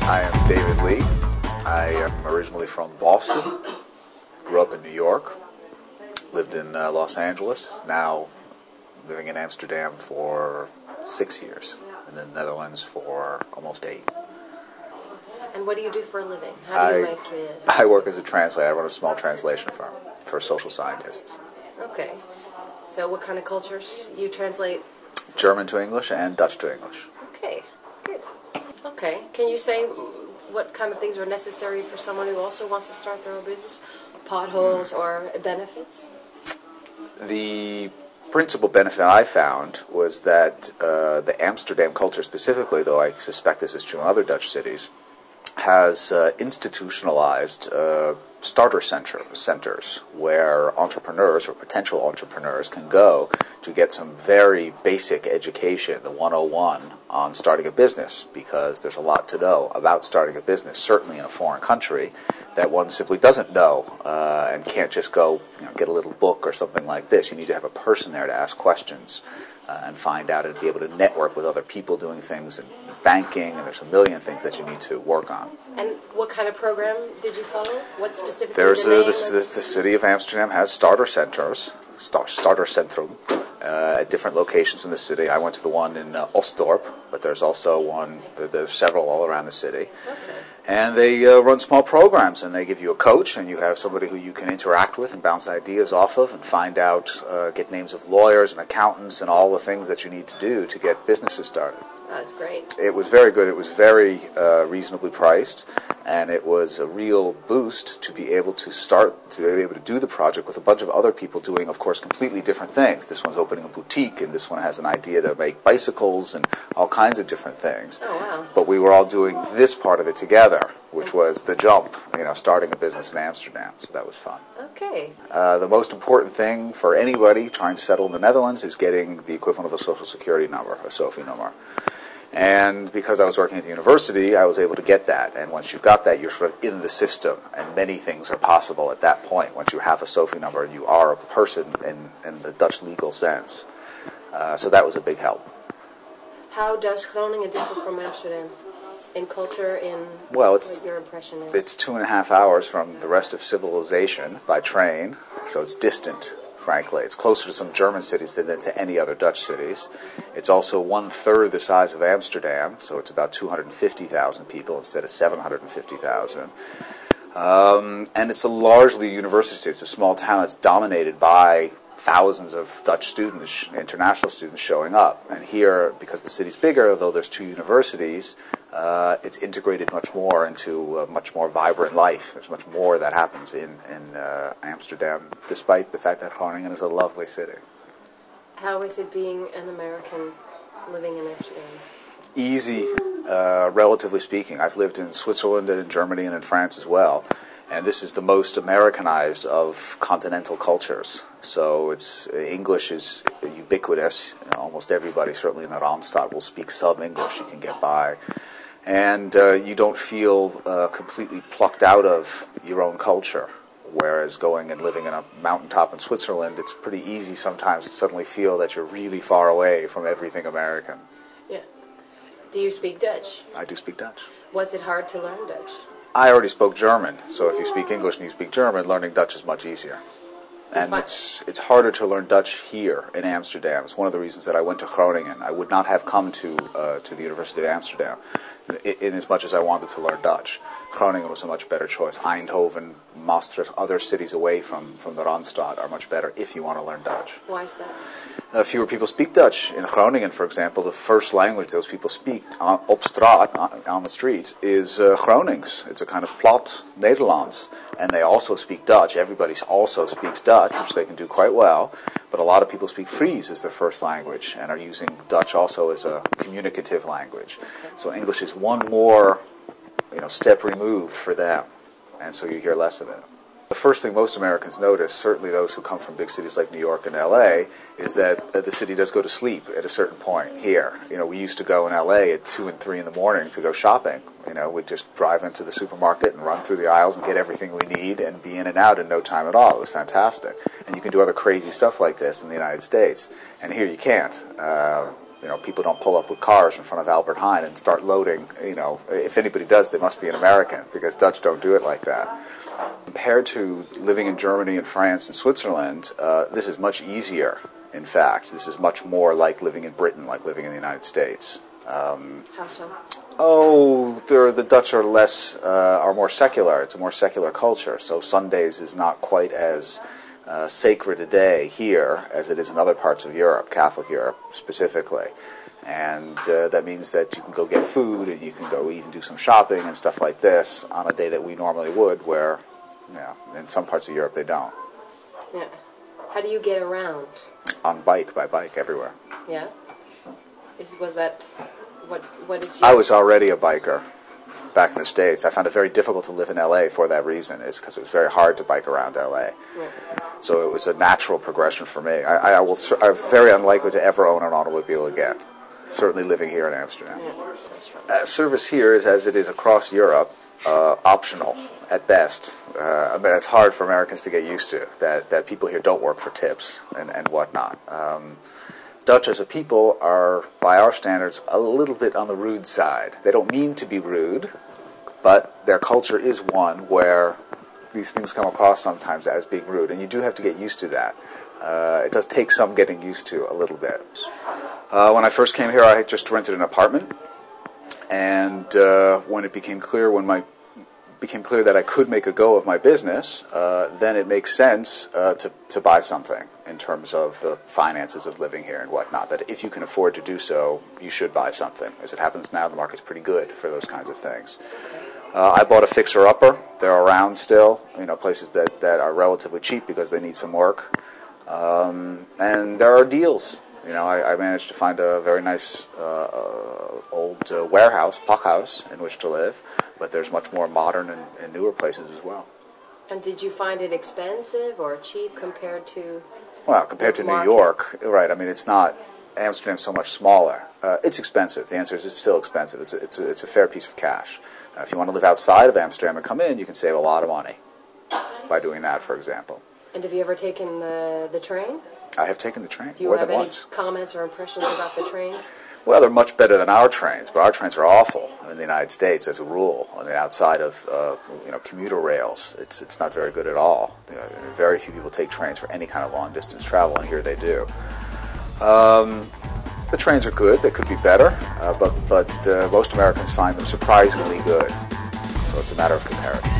I am David Lee. I am originally from Boston, grew up in New York, lived in Los Angeles, now living in Amsterdam for 6 years, and in the Netherlands for almost 8. And what do you do for a living? How do you make it? I work as a translator. I run a small translation firm for social scientists. Okay. So what kind of cultures you translate? German to English and Dutch to English. Okay, good. Okay, can you say what kind of things are necessary for someone who also wants to start their own business? Potholes or benefits? The principal benefit I found was that the Amsterdam culture specifically, though I suspect this is true in other Dutch cities, has institutionalized starter centers where entrepreneurs or potential entrepreneurs can go to get some very basic education, the 101 on starting a business, because there's a lot to know about starting a business, certainly in a foreign country, that one simply doesn't know and can't just go get a little book or something like this. You need to have a person there to ask questions and find out and be able to network with other people doing things in banking, and there's a million things that you need to work on. And what kind of program did you follow? What specifically? There's the city of Amsterdam has starter centers, starter centrum, at different locations in the city. I went to the one in Osdorp, but there's also one. There's several all around the city. Okay. And they run small programs, and they give you a coach, and you have somebody who you can interact with and bounce ideas off of and find out, get names of lawyers and accountants and all the things that you need to do to get businesses started. That's great. It was very good. It was very reasonably priced, and it was a real boost to be able to do the project with a bunch of other people doing, of course, completely different things. This one's opening a boutique, and this one has an idea to make bicycles and all kinds of different things. Oh, wow. But we were all doing this part of it together, which was the jump, starting a business in Amsterdam. So that was fun. Okay. The most important thing for anybody trying to settle in the Netherlands is getting the equivalent of a social security number, a SOFI number. And because I was working at the university, I was able to get that. And once you've got that, you're sort of in the system. And many things are possible at that point. Once you have a SOFI number, you are a person in the Dutch legal sense. So that was a big help. How does Groningen differ from Amsterdam in culture, what your impression is? It's 2.5 hours from the rest of civilization by train, so it's distant. Frankly, it's closer to some German cities than to any other Dutch cities. It's also 1/3 the size of Amsterdam, so it's about 250,000 people instead of 750,000. And it's a largely university city. It's a small town that's dominated by thousands of Dutch students, international students showing up. And here, because the city's bigger, though there's 2 universities, it's integrated much more into a much more vibrant life. There's much more that happens in Amsterdam, despite the fact that Groningen is a lovely city. How is it being an American living in Amsterdam? Easy, relatively speaking. I've lived in Switzerland and in Germany and in France as well. And this is the most Americanized of continental cultures. So English is ubiquitous. Almost everybody, certainly in the Randstad, will speak some English. You can get by. And you don't feel completely plucked out of your own culture. Whereas going and living in a mountaintop in Switzerland, it's pretty easy sometimes to suddenly feel that you're really far away from everything American. Yeah. Do you speak Dutch? I do speak Dutch. Was it hard to learn Dutch? I already spoke German, so if you speak English and you speak German, learning Dutch is much easier. And it's harder to learn Dutch here in Amsterdam. It's one of the reasons that I went to Groningen. I would not have come to the University of Amsterdam in as much as I wanted to learn Dutch. Groningen was a much better choice. Eindhoven, Maastricht, other cities away from the Randstad are much better if you want to learn Dutch. Why is that? Fewer people speak Dutch. In Groningen, for example, the first language those people speak op straat, on the streets, is Gronings. It's a kind of plat Nederlands. And they also speak Dutch. Everybody also speaks Dutch, which they can do quite well. But a lot of people speak Fries as their first language and are using Dutch also as a communicative language. Okay. So English is one more step removed for them. And so you hear less of it. The first thing most Americans notice, certainly those who come from big cities like New York and L.A., is that the city does go to sleep at a certain point here. We used to go in L.A. at 2 and 3 in the morning to go shopping. We'd just drive into the supermarket and run through the aisles and get everything we need and be in and out in no time at all. It was fantastic. And you can do other crazy stuff like this in the United States. And here you can't. People don't pull up with cars in front of Albert Heijn and start loading. If anybody does, they must be an American, because Dutch don't do it like that. Compared to living in Germany and France and Switzerland, this is much easier. In fact, this is much more like living in Britain, like living in the United States. How so? The Dutch are more secular. It's a more secular culture. So Sundays is not quite as sacred a day here as it is in other parts of Europe, Catholic Europe specifically. And that means that you can go get food and you can go even do some shopping and stuff like this on a day that we normally would, where, in some parts of Europe they don't. Yeah. How do you get around? By bike, everywhere. Yeah? Was that, what is I was already a biker back in the States. I found it very difficult to live in L.A. for that reason, is because it was very hard to bike around L.A. Yeah. So it was a natural progression for me. I'm very unlikely to ever own an automobile again. Certainly living here in Amsterdam. Yeah. Service here is, as it is across Europe, optional at best. It's hard for Americans to get used to, that people here don't work for tips and whatnot. Dutch as a people are, by our standards, a little bit on the rude side. They don't mean to be rude, but their culture is one where these things come across sometimes as being rude, and you do have to get used to that. It does take some getting used to a little bit. When I first came here, I had just rented an apartment, and when it became clear that I could make a go of my business, then it makes sense to buy something in terms of the finances of living here and whatnot. That if you can afford to do so, you should buy something. As it happens now, the market's pretty good for those kinds of things. I bought a fixer-upper. They're around still, places that are relatively cheap because they need some work. And there are deals. I managed to find a very nice old warehouse, pakhuis, in which to live, but there's much more modern and newer places as well. And did you find it expensive or cheap compared to? Well, compared to New York, right? It's not. Amsterdam's so much smaller. It's expensive. The answer is it's still expensive. It's a fair piece of cash. If you want to live outside of Amsterdam and come in, you can save a lot of money by doing that, for example. And have you ever taken the train? I have taken the train. Do you have any comments or impressions about the train? Well, they're much better than our trains, but our trains are awful in the United States as a rule. Outside of commuter rails, it's not very good at all. Very few people take trains for any kind of long distance travel, and here they do. The trains are good; they could be better, but most Americans find them surprisingly good. So it's a matter of comparison.